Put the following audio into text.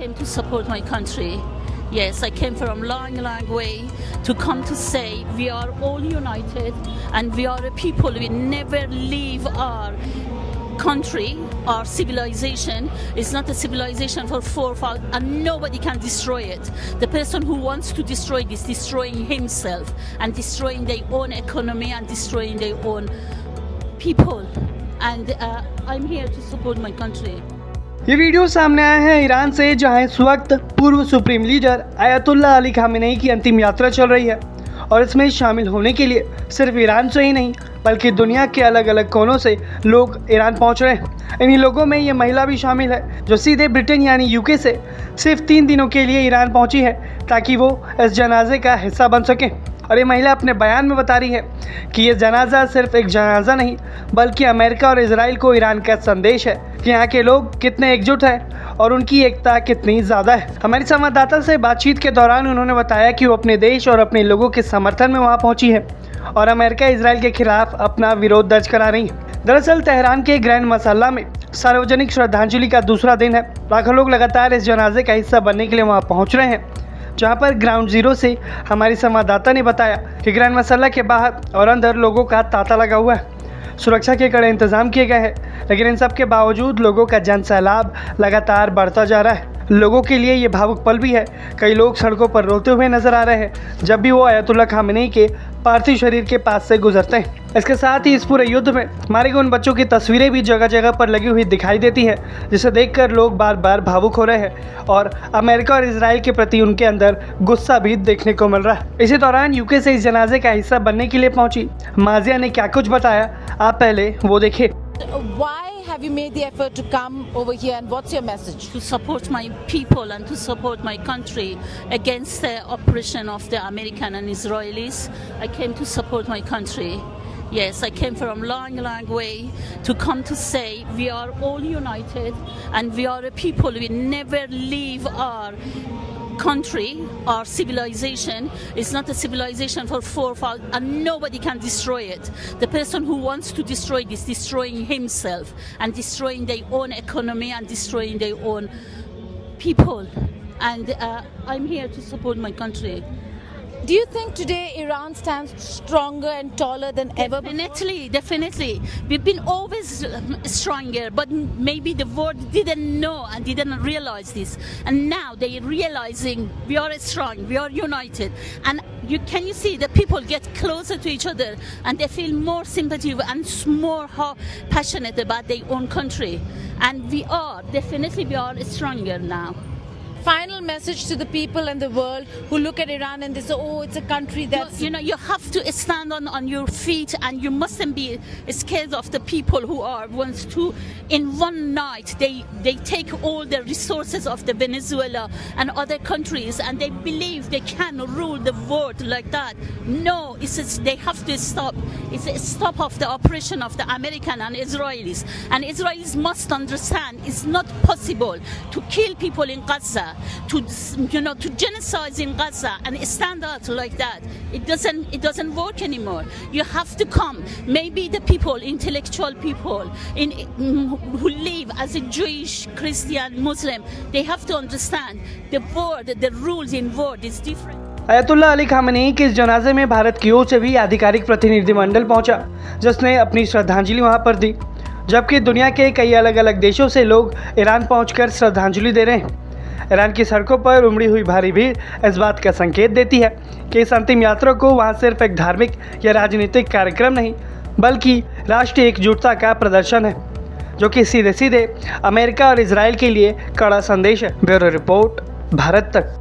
came to support my country. Yes, I came from long, long way to come to say we are all united and we are a people. We never leave our country, our civilization. It's not a civilization for forefathers, and nobody can destroy it. The person who wants to destroy this, destroying himself and destroying their own economy and destroying their own people. And I'm here to support my country. ये video सामने आया है Iran से, जहां इस वक्त पूर्व supreme leader Ayatollah Ali Khamenei की अंतिम यात्रा चल रही है और इसमें शामिल होने के लिए सिर्फ ईरान से ही नहीं बल्कि दुनिया के अलग अलग कोनों से लोग ईरान पहुंच रहे हैं। इन्हीं लोगों में ये महिला भी शामिल है जो सीधे ब्रिटेन यानी यूके से सिर्फ 3 दिनों के लिए ईरान पहुंची है ताकि वो इस जनाजे का हिस्सा बन सकें। और ये महिला अपने बयान में बता रही है कि ये जनाजा सिर्फ एक जनाजा नहीं बल्कि अमेरिका और इजराइल को ईरान का संदेश है कि यहाँ के लोग कितने एकजुट हैं और उनकी एकता कितनी ज़्यादा है। हमारी संवाददाता से बातचीत के दौरान उन्होंने बताया कि वो अपने देश और अपने लोगों के समर्थन में वहाँ पहुँची है और अमेरिका इजराइल के खिलाफ अपना विरोध दर्ज करा रही है। दरअसल तेहरान के ग्रैंड मसाला में सार्वजनिक श्रद्धांजलि का दूसरा दिन है। लाखों लोग लगातार इस जनाजे का हिस्सा बनने के लिए वहाँ पहुँच रहे हैं, जहां पर ग्राउंड जीरो से हमारी संवाददाता ने बताया कि ग्रैंड मसाला के बाहर और अंदर लोगों का तांता लगा हुआ है। सुरक्षा के कड़े इंतजाम किए गए हैं, लेकिन इन सब के बावजूद लोगों का जन सैलाब लगातार बढ़ता जा रहा है। लोगों के लिए ये भावुक पल भी है। कई लोग सड़कों पर रोते हुए नजर आ रहे हैं जब भी वो आयतुल्लाह खामेनेई के पार्थिव शरीर के पास से गुजरते हैं। इसके साथ ही इस पूरे युद्ध में मारे गए उन बच्चों की तस्वीरें भी जगह जगह पर लगी हुई दिखाई देती है, जिसे देखकर लोग बार बार भावुक हो रहे हैं और अमेरिका और इजराइल के प्रति उनके अंदर गुस्सा भी देखने को मिल रहा है। इसी दौरान यूके से इस जनाजे का हिस्सा बनने के लिए पहुंची माजिया ने क्या कुछ बताया, आप पहले वो देखिए। Why have you made the effort to come over here and what's your message? To support my people and to support my country against the oppression of the American and Israelis. I came to support my country. Yes, I came from long, long way to come to say we are all united and we are a people. We never leave our country, our civilization. Is not a civilization for forefathers, and nobody can destroy it. The person who wants to destroy this, destroying himself and destroying their own economy and destroying their own people. And I'm here to support my country. Do you think today Iran stands stronger and taller than ever before? Definitely. We've been always stronger, but maybe the world didn't know and didn't realize this. And now they're realizing we are strong, we are united. And can you see the people get closer to each other and they feel more sympathy and more passionate about their own country. And we are stronger now. Final message to the people and the world who look at Iran and they say, oh, it's a country that's... You have to stand on your feet, and you mustn't be scared of the people who wants to, in one night, they take all the resources of the Venezuela and other countries, and they believe they can rule the world like that. No, they have to stop. It's a stop of the oppression of the American and Israelis. And Israelis must understand it's not possible to kill people in Gaza, to genocide in Gaza and stand out like that. It doesn't work anymore. You have to come. Maybe the people, intellectual people who live as a Jewish, Christian, Muslim, they have to understand the rules in world is different. Ayatollah Ali Khamenei के इस जनाजे में भारत की ओर से भी आधिकारिक प्रतिनिधिमंडल पहुंचा, जिसने अपनी श्रद्धांजलि वहां पर दी, जबकि दुनिया के कई अलग अलग देशों से लोग ईरान पहुंचकर श्रद्धांजलि दे रहे हैं। ईरान की सड़कों पर उमड़ी हुई भारी भीड़ इस बात का संकेत देती है कि इस अंतिम यात्रा को वहां सिर्फ एक धार्मिक या राजनीतिक कार्यक्रम नहीं बल्कि राष्ट्रीय एकजुटता का प्रदर्शन है, जो कि सीधे सीधे अमेरिका और इजराइल के लिए कड़ा संदेश है। ब्यूरो रिपोर्ट, भारत तक।